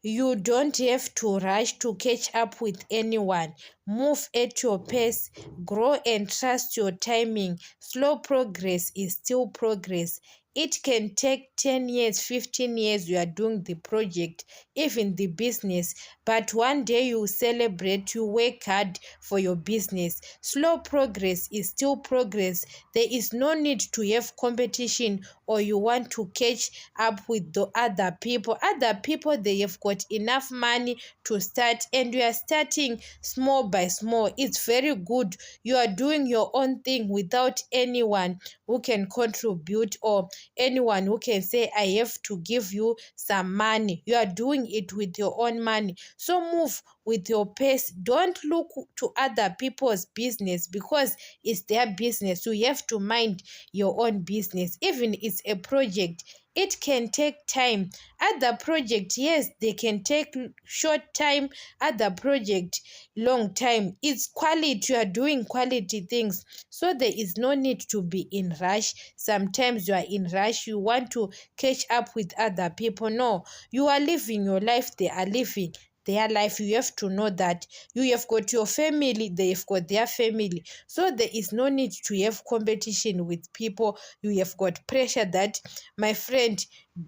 You don't have to rush to catch up with anyone. Move at your pace, grow and trust your timing. Slow progress is still progress. It can take 10 years, 15 years you are doing the project, even the business, but one day you celebrate, you work hard for your business. Slow progress is still progress. There is no need to have competition or you want to catch up with the other people. Other people, they have got enough money to start and you are starting small by small. It's very good. You are doing your own thing without anyone who can contribute or anyone who can say, I have to give you some money. You are doing it with your own money. So move with your pace. Don't look to other people's business because it's their business. You have to mind your own business. Even it's a project, it can take time. Other project, yes, they can take short time. Other project, long time. It's quality. You are doing quality things, so there is no need to be in rush. Sometimes you are in rush, you want to catch up with other people. No, you are living your life, they are living their life. You have to know that you have got your family, they have got their family, so there is no need to have competition with people. You have got pressure that my friend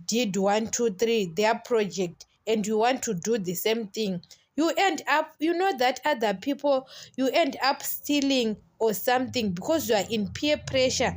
did 1 2 3 their project and you want to do the same thing. You end up, you know that other people, you end up stealing or something because you are in peer pressure.